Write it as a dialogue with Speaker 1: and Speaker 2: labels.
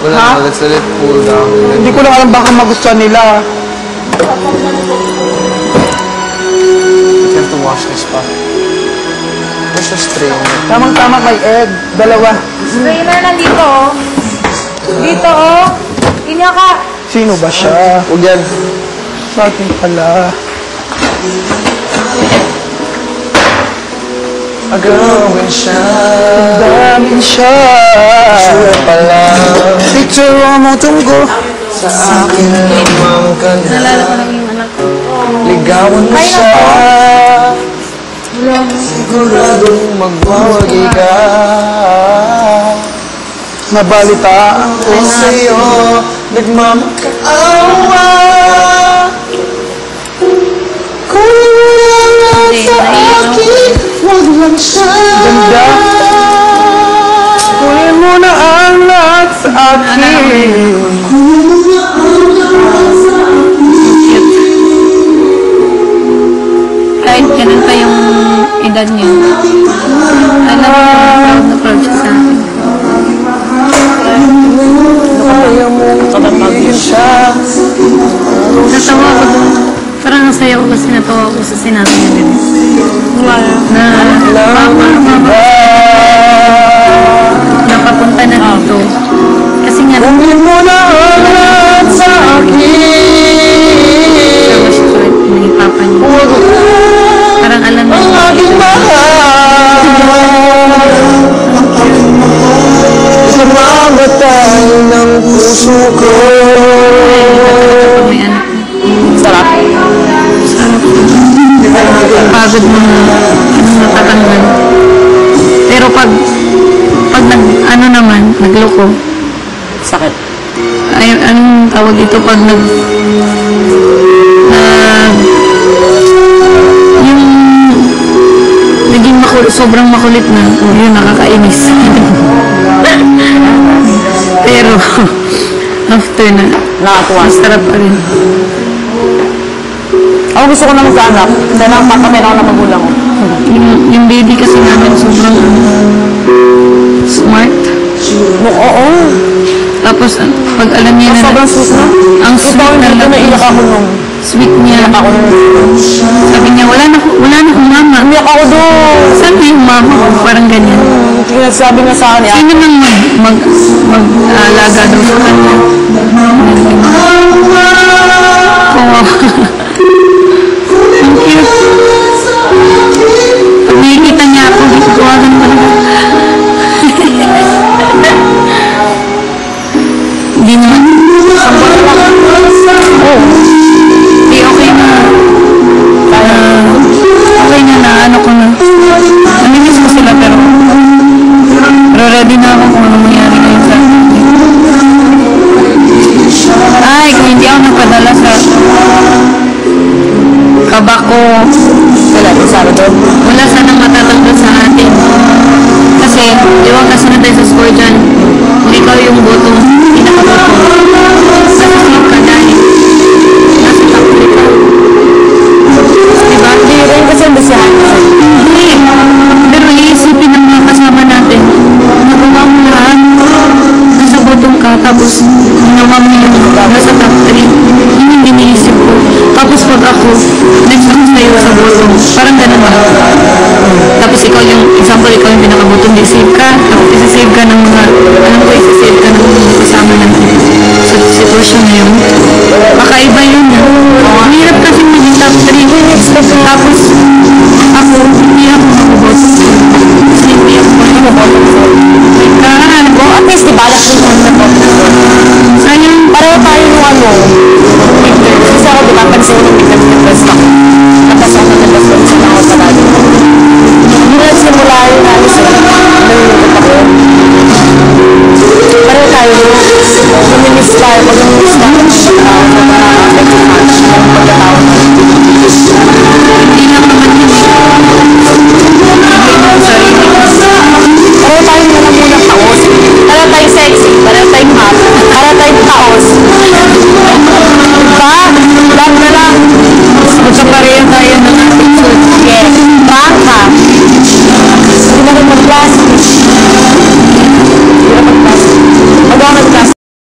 Speaker 1: Wala, let's let it cool down.
Speaker 2: Hindi ko lang alam baka magustuhan nila.
Speaker 1: You have to wash this pa. Where's the strainer?
Speaker 2: Tamang-tama kay Ed. Dalawa.
Speaker 3: Strainer nandito, oh. Dito, oh. Inya ka.
Speaker 2: Sino ba siya?
Speaker 1: Huwag yan.
Speaker 2: Sa atin pala.
Speaker 1: Agawin siya.
Speaker 2: Damin siya.
Speaker 1: Sure pala.
Speaker 2: Picture mo tunggo.
Speaker 1: Sa akin limang ka na.
Speaker 3: Nalala ko naman yung anak ko.
Speaker 1: Ligawan mo siya. Siguradong magwawagi ka.
Speaker 2: Nabalitaan ko
Speaker 1: Sa'yo nagmamakaawa. Kung wala sa akin, wag lang siya.
Speaker 2: Ganda. Kunin mo na ang lahat sa akin.
Speaker 3: Kahit ganun pa yung edad niya. Alam mo, proud na proud siya sa akin. Natawa ko doon. Parang nasaya ko kasi natawa ko sa sinabi niya din. Na, mama, napapunta na dito. Kasi nga,
Speaker 2: Kunin mo na ang lahat sa akin.
Speaker 3: sama siya sa naging papa niya. Parang alam niya.
Speaker 2: Ang aking mahal. Sumamatay ng puso ko.
Speaker 3: Kapag may anak niya.
Speaker 2: Sarap.
Speaker 3: Pagod mo na natatanggal. Pero pag nag, ano naman, nagloko.
Speaker 2: Sakit.
Speaker 3: Ay, anong tawag dito pag yung naging sobrang makulit na, yun, nakakainis. Pero, after na,
Speaker 2: Nakatuwa.
Speaker 3: masarap pa rin.
Speaker 2: Ako gusto ko na mag-anak. Dahil nakapatapin ako na magulang ko.
Speaker 3: Yung baby kasi namin sobrang smart.
Speaker 2: Oo.
Speaker 3: Tapos, pag alam niya na,
Speaker 2: Sobrang sweet na.
Speaker 3: ang sweet
Speaker 2: Ito,
Speaker 3: na
Speaker 2: hindi ko naiyak ako nung.
Speaker 3: sweet niya.
Speaker 2: Ako nung.
Speaker 3: Sabi niya, wala na akong mama.
Speaker 2: Umiyak ako doon.
Speaker 3: Saan ba yung mama ko? Parang ganyan.
Speaker 2: Sabi nga sa akin,
Speaker 3: Sino nang mag-alaga daw sa kanya? Oo. Ang cute. Pag nakikita niya ako, tawagan ko na. Hindi naman. Hindi, okay na. Okay na ano ko na. Namimiss ko sila pero ready na ako kung ano mangyari ngayon sa akin. Ay, kung hindi ako nagpadala sa kabako.
Speaker 2: wala din sabi doon.
Speaker 3: Wala sanang matatanggal sa atin. Kasi, iwan kasi na tayo sa score dyan. Kung ikaw yung botong, pinaka-botong. Sasasaw ka dahil nasa top 3 ka. Diba?
Speaker 2: Hindi rin kasi ang basihan.
Speaker 3: Hindi. Pero iisipin ng mga kasama natin. Nagawa mo lahat. Nasa bottom ka. Tapos, ginawa mo yung nasa top 3. Yun yung iniisip ko. Tapos pag ako, next ako sa'yo sa bottom. Parang ganun ba? Tapos ikaw yung, example, ikaw yung pinaka-bottom, di-save ka. Tapos isi-save ka ng mga, alam ko, isi-save ka ng mga kasama natin. Sa sitwasyon na yun. Makaiba yun yan. Ang hirap kasi maging top 3. Tapos, ako, hindi ako mag-bottom. Kasi hindi ako mag-bottom.
Speaker 2: Well, at least i-balance din yung na
Speaker 3: Sayang.
Speaker 2: pareho tayo yung ano. Kasi ako di ba pansin yung midterms ako. Tapos ako nag-best sa ako palagi. Hindi na simula yung alis eh. Nalulungkot ako. Pareho tayo. Namimiss tayo. Pag namimiss tayo.